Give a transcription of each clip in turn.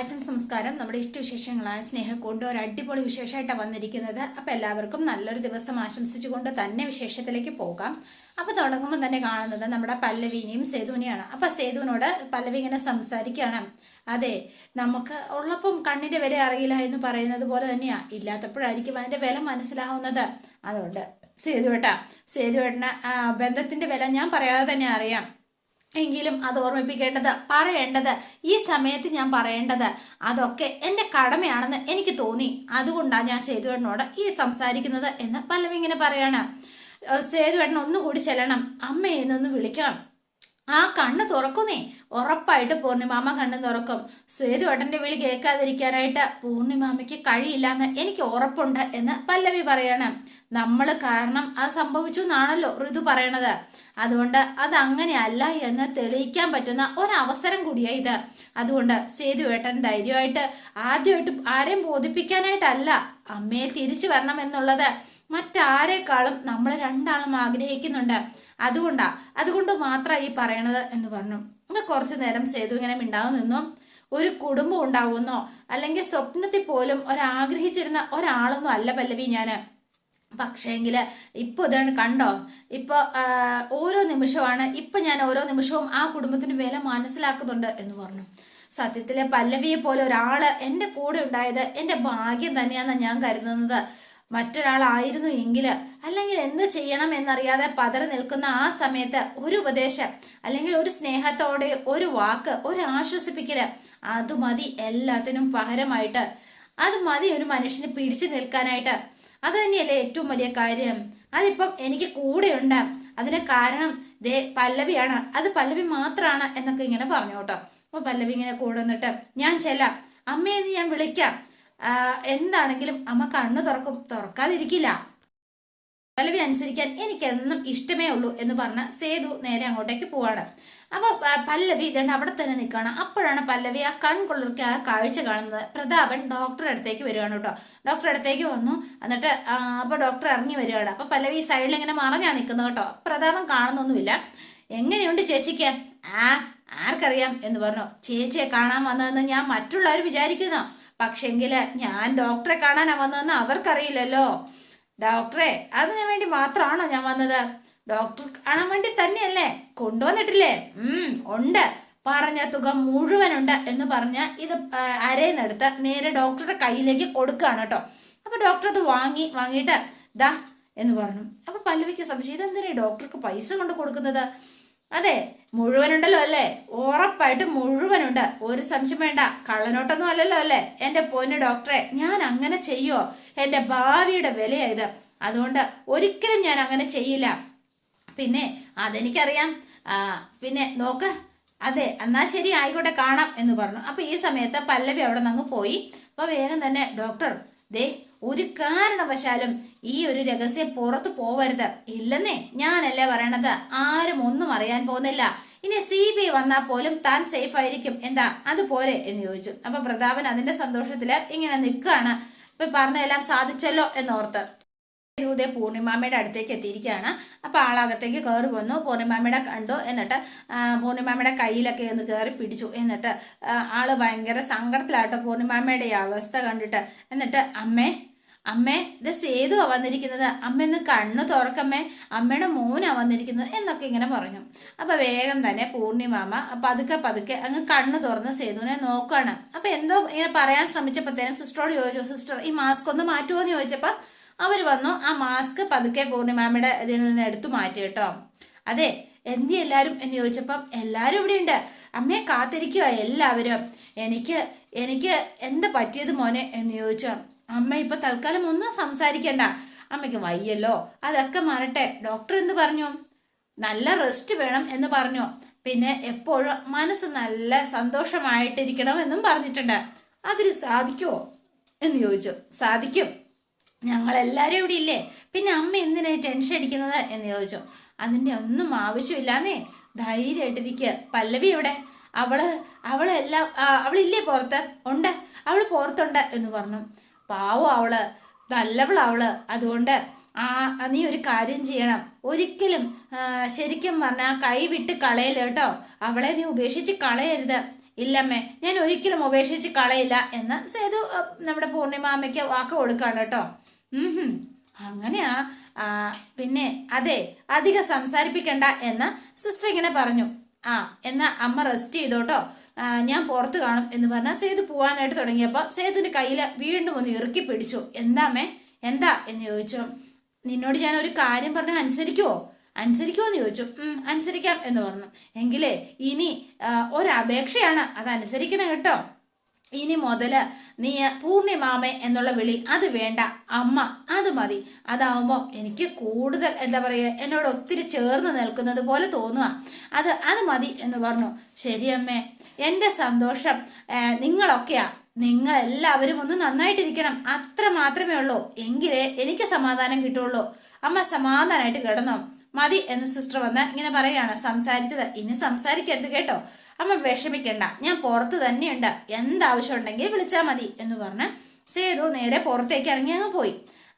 Friends നമസ്കാരം. നമ്മുടെ ഇഷ്ടവിശേഷങ്ങളായ സ്നേഹക്കൊണ്ട് ഒരു അടിപൊളി വിശേഷമായിട്ടാണ് വന്നിരിക്കുന്നത്. അപ്പൊ എല്ലാവർക്കും നല്ലൊരു ദിവസം ആശംസിച്ചുകൊണ്ട് തന്നെ വിശേഷത്തിലേക്ക് പോകാം. അപ്പൊ തുടങ്ങുമ്പോൾ തന്നെ കാണുന്നത് നമ്മുടെ പല്ലവിനെയും സേതുവിനെയാണ്. അപ്പൊ സേതുവിനോട് പല്ലവി ഇങ്ങനെ സംസാരിക്കുകയാണ്. അതെ, നമുക്ക് ഉള്ളപ്പം കണ്ണിന്റെ വില അറിയില്ല എന്ന് പറയുന്നത് പോലെ തന്നെയാ, ഇല്ലാത്തപ്പോഴായിരിക്കും അതിന്റെ വില മനസ്സിലാവുന്നത്. അതുകൊണ്ട് സേതുവേട്ടന് ബന്ധത്തിന്റെ വില ഞാൻ പറയാതെ തന്നെ അറിയാം. എങ്കിലും അത് ഓർമ്മിപ്പിക്കേണ്ടത്, പറയേണ്ടത്, ഈ സമയത്ത് ഞാൻ പറയേണ്ടത് അതൊക്കെ എന്റെ കടമയാണെന്ന് എനിക്ക് തോന്നി. അതുകൊണ്ടാണ് ഞാൻ സേതുവേട്ടനോട് ഈ സംസാരിക്കുന്നത് എന്ന് പല്ലവി ഇങ്ങനെ പറയാണ്. സേതുവേട്ടൻ ഒന്നുകൂടി ചെല്ലണം, അമ്മയെ എന്നൊന്ന് വിളിക്കണം. ആ കണ്ണ് തുറക്കുന്നേ, ഉറപ്പായിട്ട് പൂർണിമാമ കണ്ണ് തുറക്കും. സേതുവേട്ടന്റെ വിളി കേൾക്കാതിരിക്കാനായിട്ട് പൂർണിമാമയ്ക്ക് കഴിയില്ലെന്ന് എനിക്ക് ഉറപ്പുണ്ട് എന്ന് പല്ലവി പറയാണ്. നമ്മൾ കാരണം അത് സംഭവിച്ചു എന്നാണല്ലോ ഋതു പറയണത്. അതുകൊണ്ട് അത് അങ്ങനെയല്ല എന്ന് തെളിയിക്കാൻ പറ്റുന്ന ഒരവസരം കൂടിയായി ഇത്. അതുകൊണ്ട് സേതുവേട്ടൻ ധൈര്യമായിട്ട് ആദ്യമായിട്ട് ആരെയും ബോധിപ്പിക്കാനായിട്ടല്ല, അമ്മയെ തിരിച്ചു വരണം എന്നുള്ളത് മറ്റാരേക്കാളും നമ്മൾ രണ്ടാളും ആഗ്രഹിക്കുന്നുണ്ട്. അതുകൊണ്ട് മാത്രമാണ് ഈ പറയണത് എന്ന് പറഞ്ഞു. അപ്പൊ കുറച്ചു നേരം സേതു ഇങ്ങനെ മിണ്ടാവും നിന്നു. ഒരു കുടുംബം ഉണ്ടാവുമെന്നോ അല്ലെങ്കിൽ സ്വപ്നത്തിൽ പോലും ഒരാഗ്രഹിച്ചിരുന്ന ഒരാളൊന്നും അല്ല പല്ലവി ഞാന്. പക്ഷേങ്കില് ഇപ്പൊ ഇതാണ് കണ്ടോ, ഇപ്പൊ ഓരോ നിമിഷമാണ്, ഇപ്പൊ ഞാൻ ഓരോ നിമിഷവും ആ കുടുംബത്തിന്റെ വില മനസ്സിലാക്കുന്നുണ്ട് എന്ന് പറഞ്ഞു. സത്യത്തിലെ പല്ലവിയെ പോലെ ഒരാള് എന്റെ കൂടെ ഉണ്ടായത് എന്റെ ഭാഗ്യം തന്നെയാണെന്ന് ഞാൻ കരുതുന്നത്. മറ്റൊരാളായിരുന്നു എങ്കിൽ, അല്ലെങ്കിൽ എന്ത് ചെയ്യണം എന്നറിയാതെ പതറി നിൽക്കുന്ന ആ സമയത്ത് ഒരു ഉപദേശം അല്ലെങ്കിൽ ഒരു സ്നേഹത്തോടെ ഒരു വാക്ക്, ഒരു ആശ്വസിപ്പിക്കല്, അത് മതി എല്ലാത്തിനും പകരമായിട്ട്. അത് മതി ഒരു മനുഷ്യന് പിടിച്ചു നിൽക്കാനായിട്ട്. അത് തന്നെയല്ലേ ഏറ്റവും വലിയ കാര്യം. അതിപ്പം എനിക്ക് കൂടെയുണ്ട്. അതിന് കാരണം ദേ പല്ലവിയാണ്, അത് പല്ലവി മാത്രമാണ് എന്നൊക്കെ ഇങ്ങനെ പറഞ്ഞു കേട്ടോ. അപ്പൊ പല്ലവി ഇങ്ങനെ കൂടെ നിന്നിട്ട്, ഞാൻ ചെല്ലാം, അമ്മയെന്ന് ഞാൻ വിളിക്കാം, എന്താണെങ്കിലും അമ്മ കണ്ണു തുറക്കാതിരിക്കില്ല, പല്ലവി അനുസരിക്കാൻ എനിക്കെന്നും ഇഷ്ടമേ ഉള്ളൂ എന്ന് പറഞ്ഞ സേതു നേരെ അങ്ങോട്ടേക്ക് പോവാണ്. അപ്പൊ പല്ലവി ഇതേണ്ട അവിടെ തന്നെ നിൽക്കുകയാണ്. അപ്പോഴാണ് പല്ലവി ആ കൺകൊള്ളർക്ക് ആ കാഴ്ച കാണുന്നത്. പ്രതാപൻ ഡോക്ടറുടെ അടുത്തേക്ക് വരികയാണ് കേട്ടോ. ഡോക്ടറുടെ അടുത്തേക്ക് വന്നു. എന്നിട്ട് അപ്പൊ ഡോക്ടർ ഇറങ്ങി വരികയാണ്. അപ്പൊ പല്ലവി സൈഡിൽ ഇങ്ങനെ മറഞ്ഞാ നിൽക്കുന്നത് കേട്ടോ. പ്രതാപൻ കാണുന്നൊന്നുമില്ല. എങ്ങനെയുണ്ട് ചേച്ചിക്ക്? ആർക്കറിയാം എന്ന് പറഞ്ഞു. ചേച്ചിയെ കാണാൻ വന്നതെന്ന് ഞാൻ മറ്റുള്ളവർ വിചാരിക്കുന്നു. പക്ഷെങ്കില് ഞാൻ ഡോക്ടറെ കാണാനാ വന്നതെന്ന് അവർക്കറിയില്ലല്ലോ. ഡോക്ടറെ അതിനു വേണ്ടി മാത്രമാണോ ഞാൻ വന്നത്? ഡോക്ടർ കാണാൻ വേണ്ടി തന്നെയല്ലേ കൊണ്ടുവന്നിട്ടില്ലേ? ഉണ്ട്, പറഞ്ഞ തുക മുഴുവനുണ്ട് എന്ന് പറഞ്ഞ ഇത് അരയിന്നെടുത്ത് നേരെ ഡോക്ടറുടെ കയ്യിലേക്ക് കൊടുക്കുകയാണ് കേട്ടോ. അപ്പൊ ഡോക്ടർ അത് വാങ്ങിയിട്ട് ദാ എന്ന് പറഞ്ഞു. അപ്പൊ പല്ലവിക്ക് സംശയം, ഇതെന്തിനാ ഡോക്ടർക്ക് പൈസ കൊണ്ട് കൊടുക്കുന്നത്? അതെ, മുഴുവനുണ്ടല്ലോ അല്ലേ? ഉറപ്പായിട്ടും മുഴുവനുണ്ട്, ഒരു സംശയം വേണ്ട. കള്ളനോട്ടൊന്നും അല്ലല്ലോ അല്ലേ എന്റെ പൊന്നു ഡോക്ടറെ? ഞാൻ അങ്ങനെ ചെയ്യോ? എന്റെ ഭാവിയുടെ വിലയായത്. അതുകൊണ്ട് ഒരിക്കലും ഞാൻ അങ്ങനെ ചെയ്യില്ല. പിന്നെ അതെനിക്കറിയാം. പിന്നെ നോക്ക്, അതെ എന്നാ ശരി ആയിക്കോട്ടെ, കാണാം എന്ന് പറഞ്ഞു. അപ്പൊ ഈ സമയത്ത് പല്ലവി അവിടെ നിന്ന് പോയി. അപ്പൊ വേഗം തന്നെ ഡോക്ടർ, ദേ ഒരു കാരണവശാലും ഈ ഒരു രഹസ്യം പുറത്തു പോവരുത്. ഇല്ലെന്നേ ഞാനല്ലേ പറയണത്, ആരും ഒന്നും അറിയാൻ പോകുന്നില്ല. ഇനി CBI വന്നാൽ പോലും താൻ സേഫ് ആയിരിക്കും. എന്താ അതുപോലെ എന്ന് ചോദിച്ചു. അപ്പൊ പ്രതാപൻ അതിന്റെ സന്തോഷത്തില് ഇങ്ങനെ നിൽക്കുകയാണ്. ഇപ്പൊ പറഞ്ഞതെല്ലാം സാധിച്ചല്ലോ എന്നോർത്ത് ഇതേ പൂർണിമാമയുടെ അടുത്തേക്ക് എത്തിയിരിക്കുകയാണ്. അപ്പൊ ആളകത്തേക്ക് കയറി വന്നു. പൂർണിമാമയുടെ കണ്ടു. എന്നിട്ട് പൂർണിമാമയുടെ കയ്യിലൊക്കെ ഒന്ന് കയറി പിടിച്ചു. എന്നിട്ട് ആള് ഭയങ്കര സങ്കടത്തിലാട്ടോ പൂർണിമാമയുടെ ഈ അവസ്ഥ കണ്ടിട്ട്. എന്നിട്ട് അമ്മേ ഇത് സേതുവാ വന്നിരിക്കുന്നത്, അമ്മ കണ്ണു തുറക്കമ്മേ, അമ്മയുടെ മോനാ വന്നിരിക്കുന്നത് എന്നൊക്കെ ഇങ്ങനെ പറഞ്ഞു. അപ്പൊ വേഗം തന്നെ പൂർണിമാമ പതുക്കെ അങ്ങ് കണ്ണു തുറന്ന് സേതുവിനെ നോക്കുകയാണ്. അപ്പൊ എന്തോ ഇങ്ങനെ പറയാൻ ശ്രമിച്ചപ്പോഴത്തേനും സിസ്റ്ററോട് ചോദിച്ചു, സിസ്റ്റർ ഈ മാസ്ക് ഒന്ന് മാറ്റുമോ എന്ന് ചോദിച്ചപ്പോ അവർ വന്നു. ആ മാസ്ക് പതുക്കെ പൂർണിമാമയുടെ ഇതിൽ നിന്ന് എടുത്തു മാറ്റി കേട്ടോ. അതെ, എന്തി എല്ലാരും എന്ന് ചോദിച്ചപ്പം എല്ലാരും ഇവിടെ ഉണ്ട്, അമ്മയെ കാത്തിരിക്കുക എല്ലാവരും. എനിക്ക് എന്താ പറ്റിയത് മോനെ എന്ന് ചോദിച്ചു. അമ്മ ഇപ്പൊ തൽക്കാലം ഒന്നും സംസാരിക്കണ്ട, അമ്മയ്ക്ക് വയ്യല്ലോ, അതൊക്കെ മാറട്ടെ. ഡോക്ടർ എന്ത് പറഞ്ഞു? നല്ല റെസ്റ്റ് വേണം എന്ന് പറഞ്ഞു. പിന്നെ എപ്പോഴും മനസ്സ് നല്ല സന്തോഷമായിട്ടിരിക്കണം എന്നും പറഞ്ഞിട്ടുണ്ട്. അതിന് സാധിക്കുമോ എന്ന് ചോദിച്ചു. സാധിക്കും, ഞങ്ങളെല്ലാരും ഇവിടെ ഇല്ലേ, പിന്നെ അമ്മ എന്തിനാ ടെൻഷൻ അടിക്കുന്നത് എന്ന് ചോദിച്ചു. അതിന്റെ ഒന്നും ആവശ്യമില്ലാന്നേ, ധൈര്യമായിട്ടിരിക്കുക. പല്ലവി എവിടെ? അവളെല്ലാം അവളില്ലേ പുറത്ത്? ഉണ്ട്, അവള് പുറത്തുണ്ട് എന്ന് പറഞ്ഞു. പാവം അവള്, നല്ലവളവള്. അതുകൊണ്ട് നീ ഒരു കാര്യം ചെയ്യണം, ഒരിക്കലും ശരിക്കും പറഞ്ഞാൽ കൈ വിട്ട് കളയല്ല കേട്ടോ, അവളെ നീ ഉപേക്ഷിച്ച് കളയരുത്. ഇല്ലമ്മേ, ഞാൻ ഒരിക്കലും ഉപേക്ഷിച്ച് കളയില്ല എന്ന് സേതു നമ്മുടെ പൂർണിമാമ്മയ്ക്ക് വാക്ക് കൊടുക്കാണ് കേട്ടോ. അങ്ങനെയാ. പിന്നെ അതെ, അധികം സംസാരിപ്പിക്കണ്ട എന്ന് സിസ്റ്റർ ഇങ്ങനെ പറഞ്ഞു. എന്നാ അമ്മ റെസ്റ്റ് ചെയ്തോട്ടോ, ഞാൻ പുറത്ത് കാണും എന്ന് പറഞ്ഞാൽ സേതു പോവാനായിട്ട് തുടങ്ങിയപ്പോൾ സേതുവിന്റെ കയ്യിൽ വീണ്ടും ഒന്ന് ഇറുക്കി പിടിച്ചു. എന്താമ്മേ, എന്താ എന്ന് ചോദിച്ചു. നിന്നോട് ഞാൻ ഒരു കാര്യം പറഞ്ഞാൽ അനുസരിക്കുമോ എന്ന് ചോദിച്ചു. അനുസരിക്കാം എന്ന് പറഞ്ഞു. എങ്കിലേ ഇനി ഒരപേക്ഷയാണ്, അത് അനുസരിക്കണം കേട്ടോ. ഇനി മുതല് നീ പൂർണിമാമ എന്നുള്ള വിളി അത് വേണ്ട, അമ്മ അത് മതി. അതാവുമ്പോ എനിക്ക് കൂടുതൽ എന്താ പറയുക, എന്നോട് ഒത്തിരി ചേർന്ന് നിൽക്കുന്നത് പോലെ തോന്നുക. അത് മതി എന്ന് പറഞ്ഞു. ശരിയമ്മേ, എന്റെ സന്തോഷം നിങ്ങളൊക്കെയാ. നിങ്ങളെല്ലാവരും ഒന്ന് നന്നായിട്ടിരിക്കണം, അത്ര മാത്രമേ ഉള്ളൂ. എങ്കിലേ എനിക്ക് സമാധാനം കിട്ടുള്ളൂ. അമ്മ സമാധാനമായിട്ട് കിടന്നോ മതി എന്ന് സിസ്റ്റർ വന്ന് ഇങ്ങനെ പറയാണ്. സംസാരിച്ചത് ഇനി സംസാരിക്കരുത് കേട്ടോ. അമ്മ വിഷമിക്കണ്ട, ഞാൻ പുറത്ത് തന്നെയുണ്ട്, എന്താവശ്യം ഉണ്ടെങ്കിൽ വിളിച്ചാൽ മതി എന്ന് പറഞ്ഞ് സേതു നേരെ പുറത്തേക്ക് ഇറങ്ങി അങ്ങ് പോയി.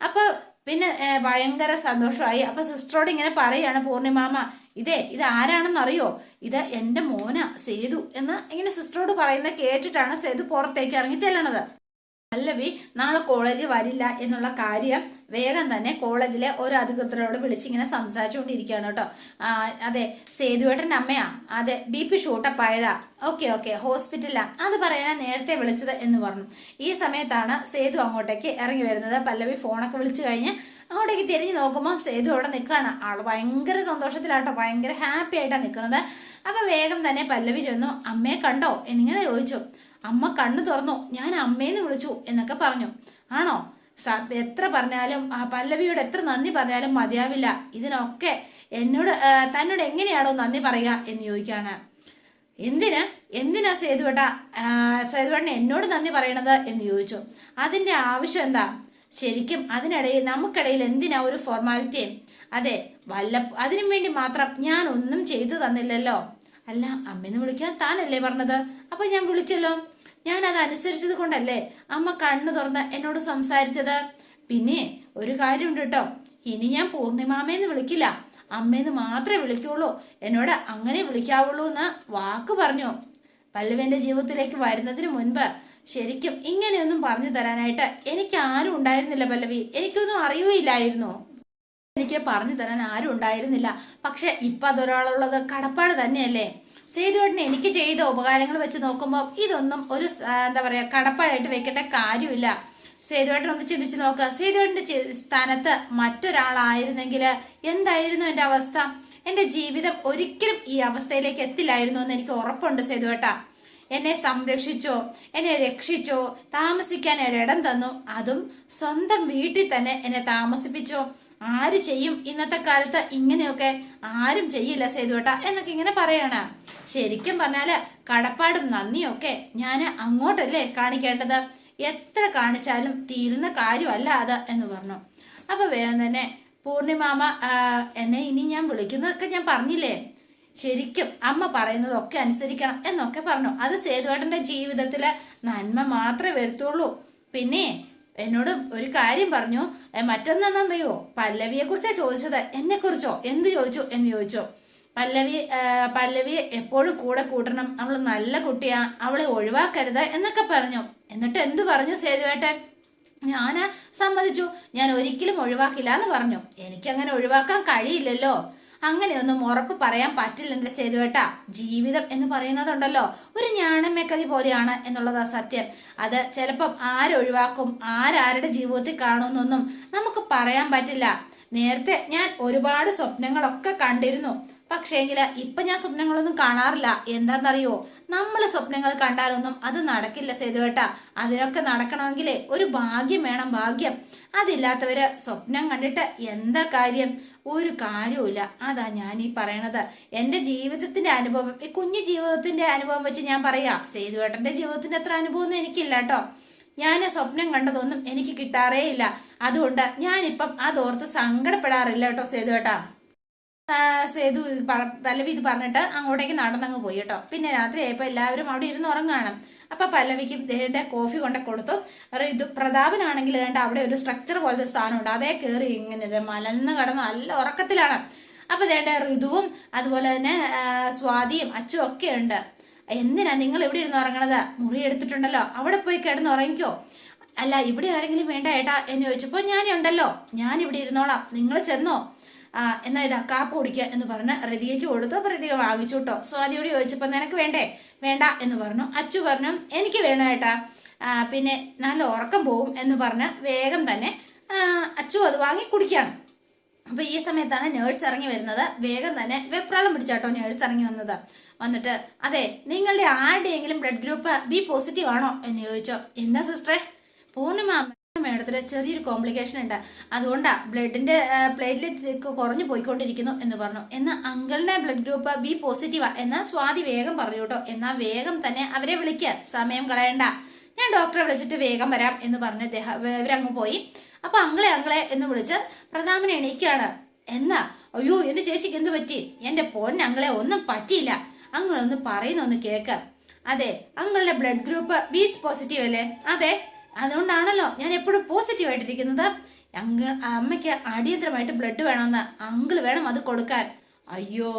അപ്പൊ പിന്നെ ഭയങ്കര സന്തോഷമായി. അപ്പൊ സിസ്റ്ററോട് ഇങ്ങനെ പറയാണ് പൂർണിമാമ, ഇത് ആരാണെന്നറിയോ? ഇത് എന്റെ മോനാ സേതു എന്ന് ഇങ്ങനെ സിസ്റ്ററോട് പറയുന്നത് കേട്ടിട്ടാണ് സേതു പുറത്തേക്ക് ഇറങ്ങി ചെല്ലണത്. പല്ലവി നാളെ കോളേജിൽ വരില്ല എന്നുള്ള കാര്യം വേഗം തന്നെ കോളേജിലെ ഓരോ അധികൃതരോട് വിളിച്ചിങ്ങനെ സംസാരിച്ചുകൊണ്ടിരിക്കുകയാണ് കേട്ടോ. അതെ, സേതുവേട്ടൻ്റെ അമ്മയാ, അതെ BP ഷൂട്ടപ്പ് ആയതാ, ഓക്കെ ഹോസ്പിറ്റലാ, അത് പറയാനാ നേരത്തെ വിളിച്ചത് എന്ന് പറഞ്ഞു. ഈ സമയത്താണ് സേതു അങ്ങോട്ടേക്ക് ഇറങ്ങി വരുന്നത്. പല്ലവി ഫോണൊക്കെ വിളിച്ചു കഴിഞ്ഞ് അങ്ങോട്ടേക്ക് തിരിഞ്ഞു നോക്കുമ്പോൾ സേതു അവിടെ നിൽക്കുകയാണ്. ആള് ഭയങ്കര സന്തോഷത്തിലാട്ടോ, ഭയങ്കര ഹാപ്പി ആയിട്ടാണ് നിൽക്കുന്നത്. അപ്പൊ വേഗം തന്നെ പല്ലവി ചെന്നു. അമ്മയെ കണ്ടോ എന്നിങ്ങനെ ചോദിച്ചു. അമ്മ കണ്ണു തുറന്നു, ഞാൻ അമ്മേന്ന് വിളിച്ചു എന്നൊക്കെ പറഞ്ഞു. ആണോ? എത്ര പറഞ്ഞാലും പല്ലവിയോട് എത്ര നന്ദി പറഞ്ഞാലും മതിയാവില്ല. ഇതിനൊക്കെ തന്നോട് എങ്ങനെയാണോ നന്ദി പറയുക എന്ന് ചോദിക്കാണ്. എന്തിനാ സേതുവേട്ടൻ എന്നോട് നന്ദി പറയണത് എന്ന് ചോദിച്ചു. അതിന്റെ ആവശ്യം എന്താ? ശരിക്കും അതിനിടയിൽ നമുക്കിടയിൽ എന്തിനാ ഒരു ഫോർമാലിറ്റി? അതെ, അതിനും വേണ്ടി മാത്രം ഞാൻ ഒന്നും ചെയ്തു തന്നില്ലല്ലോ. അല്ല, അമ്മേന്ന് വിളിക്കാൻ താനല്ലേ പറഞ്ഞത്? അപ്പൊ ഞാൻ വിളിച്ചല്ലോ. ഞാൻ അത് അനുസരിച്ചത് കൊണ്ടല്ലേ അമ്മ കണ്ണു തുറന്ന് എന്നോട് സംസാരിച്ചത്. പിന്നെ ഒരു കാര്യമുണ്ട് കേട്ടോ, ഇനി ഞാൻ പൂർണിമാമേന്ന് വിളിക്കില്ല, അമ്മേന്ന് മാത്രമേ വിളിക്കുള്ളൂ. എന്നോട് അങ്ങനെ വിളിക്കാവുള്ളൂ എന്ന് വാക്ക് പറഞ്ഞു. പല്ലവിന്റെ ജീവിതത്തിലേക്ക് വരുന്നതിന് മുൻപ് ശരിക്കും ഇങ്ങനെയൊന്നും പറഞ്ഞു തരാനായിട്ട് എനിക്ക് ആരും ഉണ്ടായിരുന്നില്ല പല്ലവി. എനിക്കൊന്നും അറിയുകയില്ലായിരുന്നു. എനിക്ക് പറഞ്ഞു തരാൻ ആരും ഉണ്ടായിരുന്നില്ല. പക്ഷെ ഇപ്പൊ അതൊരാളുള്ളത് കടപ്പാട് തന്നെയല്ലേ. സേതുവേട്ടന് എനിക്ക് ചെയ്ത ഉപകാരങ്ങൾ വെച്ച് നോക്കുമ്പോൾ ഇതൊന്നും ഒരു എന്താ പറയാ കടപ്പാടായിട്ട് വെക്കേണ്ട കാര്യമില്ല. സേതുവേട്ടൻ ഒന്ന് ചിന്തിച്ചു നോക്കുക. സേതുവേട്ടന്റെ സ്ഥാനത്ത് മറ്റൊരാളായിരുന്നെങ്കിൽ എന്തായിരുന്നു എന്റെ അവസ്ഥ? എന്റെ ജീവിതം ഒരിക്കലും ഈ അവസ്ഥയിലേക്ക് എത്തില്ലായിരുന്നു എന്ന് എനിക്ക് ഉറപ്പുണ്ട്. സേതുവേട്ട എന്നെ സംരക്ഷിച്ചോ, എന്നെ രക്ഷിച്ചോ, താമസിക്കാൻ ഒരിടം തന്നു, അതും സ്വന്തം വീട്ടിൽ തന്നെ എന്നെ താമസിപ്പിച്ചോ. ആര് ചെയ്യും ഇന്നത്തെ കാലത്ത് ഇങ്ങനെയൊക്കെ? ആരും ചെയ്യില്ല സേതുവേട്ട എന്നൊക്കെ ഇങ്ങനെ പറയണ. ശരിക്കും പറഞ്ഞാല് കടപ്പാടും നന്ദിയൊക്കെ ഞാൻ അങ്ങോട്ടല്ലേ കാണിക്കേണ്ടത്. എത്ര കാണിച്ചാലും തീരുന്ന കാര്യമല്ല അത് എന്ന് പറഞ്ഞു. അപ്പൊ വേഗം തന്നെ പൂർണിമാമ എന്നെ ഇനി ഞാൻ വിളിക്കുന്നതൊക്കെ ഞാൻ പറഞ്ഞില്ലേ, ശരിക്കും അമ്മ പറയുന്നതൊക്കെ അനുസരിക്കണം എന്നൊക്കെ പറഞ്ഞു. അത് സേതുവേട്ടന്റെ ജീവിതത്തില് നന്മ മാത്രമേ വരുത്തുള്ളൂ. പിന്നെ എന്നോട് ഒരു കാര്യം പറഞ്ഞു. മറ്റൊന്നെന്നറിയോ? പല്ലവിയെ കുറിച്ചാ ചോദിച്ചത്. എന്നെ കുറിച്ചോ? എന്ത് ചോദിച്ചു എന്ന് ചോദിച്ചു. പല്ലവിയെ എപ്പോഴും കൂടെ കൂട്ടണം, അവള് നല്ല കുട്ടിയാ, അവളെ ഒഴിവാക്കരുത് എന്നൊക്കെ പറഞ്ഞു. എന്നിട്ട് എന്തു പറഞ്ഞു സേതുവേട്ടൻ? ഞാന് സമ്മതിച്ചു, ഞാൻ ഒരിക്കലും ഒഴിവാക്കില്ല എന്ന് പറഞ്ഞു. എനിക്കങ്ങനെ ഒഴിവാക്കാൻ കഴിയില്ലല്ലോ. അങ്ങനെയൊന്നും ഉറപ്പ് പറയാൻ പറ്റില്ല എന്റെ സേതുവേട്ട. ജീവിതം എന്ന് പറയുന്നതുണ്ടല്ലോ ഒരു ഞാണമ്മേക്കലി പോലെയാണ് എന്നുള്ളതാ സത്യം. അത് ചിലപ്പം ആരൊഴിവാക്കും, ആരാരുടെ ജീവിതത്തിൽ കാണുമെന്നൊന്നും നമുക്ക് പറയാൻ പറ്റില്ല. നേരത്തെ ഞാൻ ഒരുപാട് സ്വപ്നങ്ങളൊക്കെ കണ്ടിരുന്നു. പക്ഷേങ്കില് ഇപ്പൊ ഞാൻ സ്വപ്നങ്ങളൊന്നും കാണാറില്ല. എന്താണെന്നറിയോ? നമ്മൾ സ്വപ്നങ്ങൾ കണ്ടാലൊന്നും അത് നടക്കില്ല സേതുവേട്ട. അതിനൊക്കെ നടക്കണമെങ്കിലേ ഒരു ഭാഗ്യം വേണം, ഭാഗ്യം. അതില്ലാത്തവര് സ്വപ്നം കണ്ടിട്ട് എന്താ കാര്യം? ഒരു കാര്യവുമില്ല. അതാ ഞാൻ ഈ പറയണത്. എന്റെ ജീവിതത്തിന്റെ അനുഭവം, ഈ കുഞ്ഞു ജീവിതത്തിന്റെ അനുഭവം വെച്ച് ഞാൻ പറയാ. സേതുവേട്ടന്റെ ജീവിതത്തിന്റെ അത്ര അനുഭവമൊന്നും എനിക്കില്ല കേട്ടോ. ഞാൻ സ്വപ്നം കണ്ടതൊന്നും എനിക്ക് കിട്ടാറേ ഇല്ല. അതുകൊണ്ട് ഞാനിപ്പം അതോർത്ത് സങ്കടപ്പെടാറില്ല കേട്ടോ സേതുവേട്ട. സേതു പല്ലവി ഇത് പറഞ്ഞിട്ട് അങ്ങോട്ടേക്ക് നടന്നങ്ങ് പോയി കേട്ടോ. പിന്നെ രാത്രി ആയപ്പോ എല്ലാവരും അവിടെ ഇരുന്ന് ഉറങ്ങാണ്. അപ്പൊ പല്ലവിക്ക് ദേഹന്റെ കോഫി കൊണ്ട് കൊടുത്തു. ഇത് പ്രതാപനാണെങ്കിൽ ദേണ്ട അവിടെ ഒരു സ്ട്രക്ചർ പോലത്തെ സാധനമുണ്ട്, അതേ കയറി ഇങ്ങനെ മലന്ന് കിടന്ന് നല്ല ഉറക്കത്തിലാണ്. അപ്പൊ ദേണ്ട ഋതുവും അതുപോലെ തന്നെ സ്വാതിയും അച്ചും ഒക്കെ ഉണ്ട്. എന്തിനാ നിങ്ങൾ ഇവിടെ ഇരുന്ന് ഉറങ്ങണത്? മുറി എടുത്തിട്ടുണ്ടല്ലോ, അവിടെ പോയി കിടന്ന് ഉറങ്ങിക്കോ. അല്ല, ഇവിടെ ആരെങ്കിലും വേണ്ട ഏട്ടാ എന്ന് ചോദിച്ചപ്പോൾ ഞാനുണ്ടല്ലോ, ഞാൻ ഇവിടെ ഇരുന്നോളാം, നിങ്ങൾ ചെന്നോ. എന്നാ ഇതാ കാപ്പ് കുടിക്കുക എന്ന് പറഞ്ഞ് ഋതികയ്ക്ക് കൊടുത്തു. അപ്പൊ ഋതിക വാങ്ങിച്ചു കേട്ടോ. സ്വാതിയോട് ചോദിച്ചപ്പോൾ നിനക്ക് വേണ്ടേ? വേണ്ട എന്ന് പറഞ്ഞു. അച്ചു പറഞ്ഞു എനിക്ക് വേണം ഏട്ടാ, പിന്നെ നല്ല ഉറക്കം പോവും എന്ന് പറഞ്ഞ് വേഗം തന്നെ അച്ചു അത് വാങ്ങി കുടിക്കുകയാണ്. അപ്പൊ ഈ സമയത്താണ് നേഴ്സ് ഇറങ്ങി വരുന്നത്. വേഗം തന്നെ വെപ്രാളം പിടിച്ചാട്ടോ നേഴ്സ് ഇറങ്ങി വന്നിട്ട് അതെ, നിങ്ങളുടെ ആരുടെയെങ്കിലും ബ്ലഡ് ഗ്രൂപ്പ് ബി പോസിറ്റീവ് ആണോ എന്ന് ചോദിച്ചോ. എന്താ സിസ്റ്ററെ? പൂർണിമ മേഡത്തില് ചെറിയൊരു കോംപ്ലിക്കേഷൻ ഉണ്ട്, അതുകൊണ്ടാ ബ്ലഡിന്റെ പ്ലേറ്റ്ലെറ്റ്സ് കുറഞ്ഞു പോയിക്കൊണ്ടിരിക്കുന്നു എന്ന് പറഞ്ഞു. എന്നാ അങ്കിളിന്റെ ബ്ലഡ് ഗ്രൂപ്പ് ബി പോസിറ്റീവാ എന്നാ സ്വാതി വേഗം പറഞ്ഞു കേട്ടോ. എന്നാ വേഗം തന്നെ അവരെ വിളിക്കുക, സമയം കളയണ്ട, ഞാൻ ഡോക്ടറെ വിളിച്ചിട്ട് വേഗം വരാം എന്ന് പറഞ്ഞ് ഇവരങ്ങ് പോയി. അപ്പൊ അങ്ങളെ എന്ന് വിളിച്ച് പ്രതാപനെ എണീക്കാണ്. എന്നാ അയ്യോ എന്റെ ചേച്ചിക്ക് എന്ത് പറ്റി? എന്റെ പൊന്നങ്ങളെ ഒന്നും പറ്റിയില്ല, അങ്ങളൊന്ന് പറയുന്നൊന്ന് കേക്ക്. അതെ, അങ്ങളുടെ ബ്ലഡ് ഗ്രൂപ്പ് ബി പോസിറ്റീവ് അല്ലേ? അതെ, അതുകൊണ്ടാണല്ലോ ഞാൻ എപ്പോഴും പോസിറ്റീവ് ആയിട്ടിരിക്കുന്നത്. അമ്മയ്ക്ക് അടിയന്തരമായിട്ട് ബ്ലഡ് വേണമെന്ന്, അങ്കിള് വേണം അത് കൊടുക്കാൻ. അയ്യോ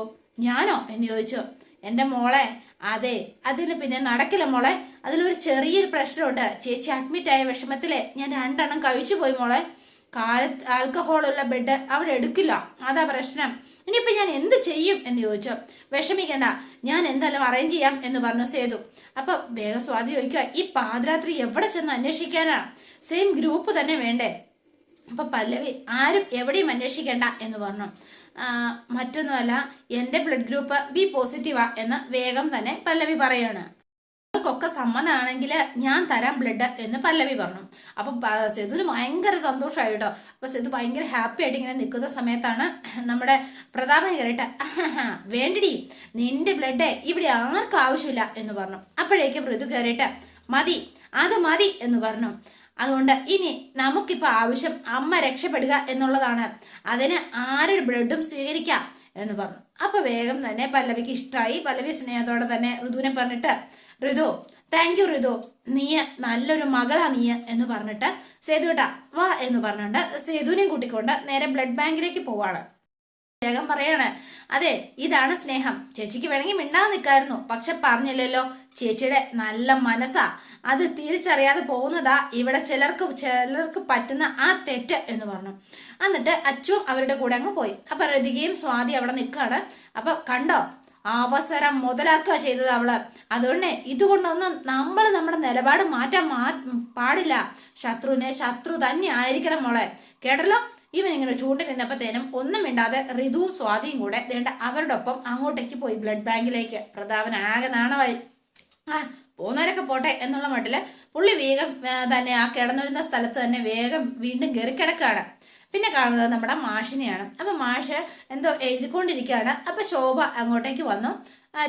ഞാനോ എന്ന് ചോദിച്ചു. എന്റെ മോളെ അതെ, അതിന് പിന്നെ നടക്കില്ല മോളെ, അതിലൊരു ചെറിയൊരു പ്രശ്നമുണ്ട്. ചേച്ചി അഡ്മിറ്റ് ആയ വിഷമത്തില് ഞാൻ 2 എണ്ണം കഴിച്ചു പോയി മോളെ. കാലത്ത് ആൽക്കഹോളുള്ള ബെഡ് അവിടെ എടുക്കില്ല, അതാ പ്രശ്നം. ഇനിയിപ്പൊ ഞാൻ എന്ത് ചെയ്യും എന്ന് ചോദിച്ചു. വിഷമിക്കണ്ട, ഞാൻ എന്തായാലും അറേഞ്ച് ചെയ്യാം എന്ന് പറഞ്ഞു സേതു. അപ്പൊ വേഗം സ്വാതി ചോദിക്കുക, ഈ പാതിരാത്രി എവിടെ ചെന്ന് അന്വേഷിക്കാനാ? സെയിം ഗ്രൂപ്പ് തന്നെ വേണ്ടേ? അപ്പൊ പല്ലവി ആരും എവിടെയും അന്വേഷിക്കണ്ട എന്ന് പറഞ്ഞു. മറ്റൊന്നുമല്ല, എന്റെ ബ്ലഡ് ഗ്രൂപ്പ് ബി പോസിറ്റീവാ എന്ന് വേഗം തന്നെ പല്ലവി പറയാണ്. ൊക്കെ സമ്മതമാണെങ്കിൽ ഞാൻ തരാം ബ്ലഡ് എന്ന് പല്ലവി പറഞ്ഞു. അപ്പൊ സെതുവിന് ഭയങ്കര സന്തോഷമായി കേട്ടോ. അപ്പൊ സെതു ഭയങ്കര ഹാപ്പി ആയിട്ട് ഇങ്ങനെ നിൽക്കുന്ന സമയത്താണ് നമ്മുടെ പ്രതാപൻ കയറിയിട്ട് വേണ്ടടി, നിന്റെ ബ്ലഡ് ഇവിടെ ആർക്കും ആവശ്യമില്ല എന്ന് പറഞ്ഞു. അപ്പോഴേക്കും ഋതു കയറിയിട്ട് മതി, അത് മതി എന്ന് പറഞ്ഞു. അതുകൊണ്ട് ഇനി നമുക്കിപ്പോ ആവശ്യം അമ്മ രക്ഷപ്പെടുക എന്നുള്ളതാണ്, അതിന് ആരുടെ ബ്ലഡും സ്വീകരിക്കാം എന്ന് പറഞ്ഞു. അപ്പൊ വേഗം തന്നെ പല്ലവിക്ക് ഇഷ്ടമായി. പല്ലവി സ്നേഹത്തോടെ തന്നെ ഋതുവിനെ പറഞ്ഞിട്ട് ഋതു താങ്ക് യു ഋതു, നീ നല്ലൊരു മകളാ നീ എന്ന് പറഞ്ഞിട്ട് സേതുട്ടാ വാ എന്ന് പറഞ്ഞിട്ട് സേതുവിനെയും കൂട്ടിക്കൊണ്ട് നേരെ ബ്ലഡ് ബാങ്കിലേക്ക് പോവാണ്. വേഗം പറയാണ് അതെ, ഇതാണ് സ്നേഹം. ചേച്ചിക്ക് വേണമെങ്കിൽ മിണ്ടാതെ നിൽക്കായിരുന്നു, പക്ഷെ പറഞ്ഞില്ലല്ലോ, ചേച്ചിയുടെ നല്ല മനസ്സാ, അത് തിരിച്ചറിയാതെ പോകുന്നതാ ഇവിടെ ചിലർക്ക് പറ്റുന്ന ആ തെറ്റ് എന്ന് പറഞ്ഞു. എന്നിട്ട് അച്ചുവും അവരുടെ കൂടെ അങ്ങ് പോയി. അപ്പൊ ഋതികയും സ്വാതി അവിടെ നിൽക്കാണ്. അപ്പൊ കണ്ടോ, അവസരം മുതലാക്കുക ചെയ്തത് അവള്. അതുകൊണ്ട് ഇതുകൊണ്ടൊന്നും നമ്മൾ നമ്മുടെ നിലപാട് മാറ്റാൻ പാടില്ല. ശത്രുവിനെ ശത്രു തന്നെ ആയിരിക്കണം മോളെ, കേട്ടല്ലോ. ഇവൻ ഇങ്ങനെ ചൂണ്ടി നിന്നപ്പോഴത്തേനും ഒന്നും മിണ്ടാതെ ഋതുവും സ്വാതിയും കൂടെ വേണ്ട അവരുടെ ഒപ്പം അങ്ങോട്ടേക്ക് പോയി ബ്ലഡ് ബാങ്കിലേക്ക്. പ്രതാപൻ ആകെ നാണമായി. പോകുന്നവരൊക്കെ പോട്ടെ എന്നുള്ള മട്ടില് പുള്ളി വേഗം തന്നെ ആ കിടന്നിരുന്ന സ്ഥലത്ത് തന്നെ വേഗം വീണ്ടും കയറി കിടക്കുകയാണ്. പിന്നെ കാണുന്നത് നമ്മുടെ മാഷിനെയാണ്. അപ്പൊ മാഷ് എന്തോ എഴുതിക്കൊണ്ടിരിക്കുകയാണ്. അപ്പൊ ശോഭ അങ്ങോട്ടേക്ക് വന്നു.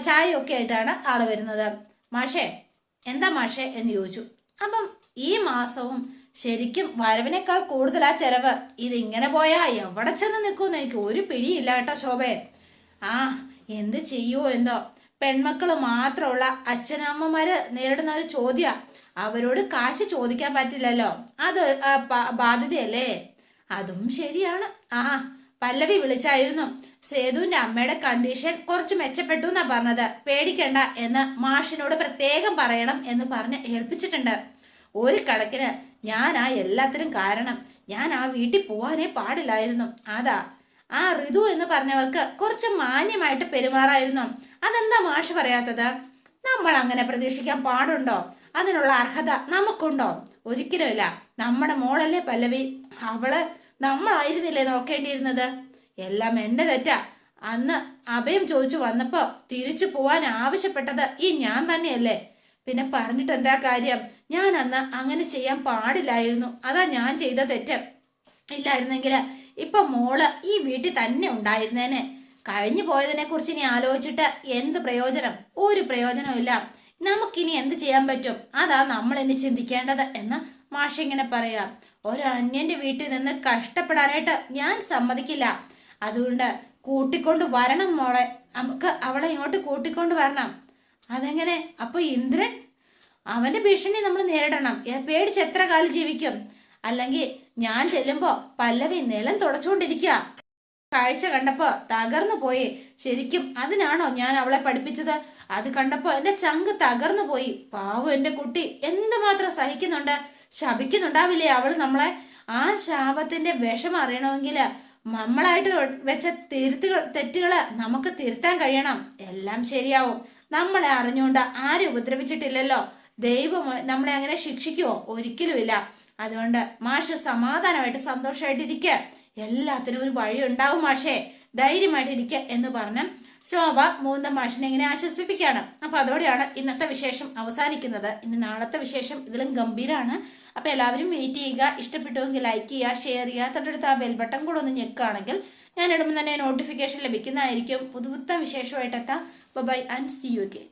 ചായയൊക്കെ ആയിട്ടാണ് ആള് വരുന്നത്. മാഷേ എന്താ മാഷേ എന്ന് ചോദിച്ചു. അപ്പം ഈ മാസവും ശരിക്കും വരവിനേക്കാൾ കൂടുതലാ ചെലവ്, ഇതിങ്ങനെ പോയാ എവിടെ ചെന്ന് നിൽക്കുമെന്ന് എനിക്ക് ഒരു പിടിയില്ല കേട്ടോ ശോഭയെ. എന്ത് ചെയ്യുമോ എന്തോ, പെൺമക്കള് മാത്രമുള്ള അച്ഛനമ്മമാര് നേരിടുന്ന ഒരു ചോദ്യ, അവരോട് കാശ് ചോദിക്കാൻ പറ്റില്ലല്ലോ, അത് ബാധ്യതയല്ലേ. അതും ശരിയാണ്. പല്ലവി വിളിച്ചായിരുന്നു, സേതുവിന്റെ അമ്മയുടെ കണ്ടീഷൻ കുറച്ച് മെച്ചപ്പെട്ടു എന്നാ പറഞ്ഞത്, പേടിക്കണ്ട എന്ന് മാഷിനോട് പ്രത്യേകം പറയണം എന്ന് പറഞ്ഞ് ഏൽപ്പിച്ചിട്ടുണ്ട്. ഒരു കണക്കിന് ഞാനാ എല്ലാത്തിനും കാരണം, ഞാൻ ആ വീട്ടിൽ പോവാനേ പാടില്ലായിരുന്നു. അതാ ആ ഋതു എന്ന് പറഞ്ഞവർക്ക് കുറച്ച് മാന്യമായിട്ട് പെരുമാറായിരുന്നു. അതെന്താ മാഷ് പറയാത്തത്? നമ്മൾ അങ്ങനെ പ്രതീക്ഷിക്കാൻ പാടുണ്ടോ? അതിനുള്ള അർഹത നമുക്കുണ്ടോ? ഒരിക്കലുമില്ല. നമ്മുടെ മോളല്ലേ പല്ലവി, അവള് നമ്മളായിരുന്നില്ലേ നോക്കേണ്ടിയിരുന്നത്? എല്ലാം എന്റെ തെറ്റാ. അന്ന് അഭയം ചോദിച്ചു വന്നപ്പോ തിരിച്ചു പോവാൻ ആവശ്യപ്പെട്ടത് ഈ ഞാൻ തന്നെയല്ലേ. പിന്നെ പറഞ്ഞിട്ട് എന്താ കാര്യം? ഞാൻ അന്ന് അങ്ങനെ ചെയ്യാൻ പാടില്ലായിരുന്നു, അതാ ഞാൻ ചെയ്ത തെറ്റ്. ഇല്ലായിരുന്നെങ്കിൽ ഇപ്പൊ മോള് ഈ വീട്ടിൽ തന്നെ ഉണ്ടായിരുന്നേനെ. കഴിഞ്ഞു പോയതിനെ കുറിച്ച് ഇനി ആലോചിച്ചിട്ട് എന്ത് പ്രയോജനം? ഒരു പ്രയോജനവും ഇല്ല. നമുക്കിനി എന്ത് ചെയ്യാൻ പറ്റും? അതാ നമ്മൾ ഇനി ചിന്തിക്കേണ്ടത് എന്ന് മാഷ് ഇങ്ങനെ പറയാം. ഒരു അന്യന്റെ വീട്ടിൽ നിന്ന് കഷ്ടപ്പെടാനായിട്ട് ഞാൻ സമ്മതിക്കില്ല. അതുകൊണ്ട് കൂട്ടിക്കൊണ്ട് വരണം മോളെ, നമുക്ക് അവളെ ഇങ്ങോട്ട് കൂട്ടിക്കൊണ്ട് വരണം. അതെങ്ങനെ? അപ്പൊ ഇന്ദ്രൻ, അവന്റെ ഭീഷണി നമ്മൾ നേരിടണം. പേടിച്ച് എത്ര കാലം ജീവിക്കും? അല്ലെങ്കിൽ ഞാൻ ചെല്ലുമ്പോ പല്ലവി നിലം തുടച്ചുകൊണ്ടിരിക്കുക. കാഴ്ച കണ്ടപ്പോ തകർന്നു പോയി. ശരിക്കും അതിനാണോ ഞാൻ അവളെ പഠിപ്പിച്ചത്? അത് കണ്ടപ്പോ എന്റെ ചങ്ക് തകർന്നു പോയി. പാവം എന്റെ കുട്ടി എന്തുമാത്രം സഹിക്കുന്നുണ്ട്. ശപിക്കുന്നുണ്ടാവില്ലേ അവള് നമ്മളെ? ആ ശാപത്തിന്റെ വിഷം അറിയണമെങ്കിൽ നമ്മളായിട്ട് വെച്ച തെറ്റുകള് നമുക്ക് തിരുത്താൻ കഴിയണം. എല്ലാം ശരിയാവും. നമ്മളെ അറിഞ്ഞുകൊണ്ട് ആരും ഉപദ്രവിച്ചിട്ടില്ലല്ലോ. ദൈവം നമ്മളെ അങ്ങനെ ശിക്ഷിക്കുവോ? ഒരിക്കലുമില്ല. അതുകൊണ്ട് മാഷ് സമാധാനമായിട്ട് സന്തോഷമായിട്ടിരിക്കുക. എല്ലാത്തിനും ഒരു വഴി ഉണ്ടാവും മാഷേ, ധൈര്യമായിട്ടിരിക്കുക എന്ന് പറഞ്ഞ് ശോഭ മൂന്ന മാഷിനെ ഇങ്ങനെ ആശ്വസിപ്പിക്കുകയാണ്. അപ്പൊ അതോടെയാണ് ഇന്നത്തെ വിശേഷം അവസാനിക്കുന്നത്. ഇനി നാളത്തെ വിശേഷം ഇതിലും ഗംഭീരമാണ്. അപ്പൊ എല്ലാവരും വെയിറ്റ് ചെയ്യുക. ഇഷ്ടപ്പെട്ടുവെങ്കിൽ ലൈക്ക് ചെയ്യുക, ഷെയർ ചെയ്യുക, തൊട്ടടുത്ത് ആ ബെൽ ബട്ടൺ കൂടെ ഒന്ന് ഞെക്കുകയാണെങ്കിൽ ഞാൻ ഇടുമ്പോൾ തന്നെ നോട്ടിഫിക്കേഷൻ ലഭിക്കുന്നതായിരിക്കും. പുതുപുത്ത വിശേഷമായിട്ട് എത്താം. Bye and see U.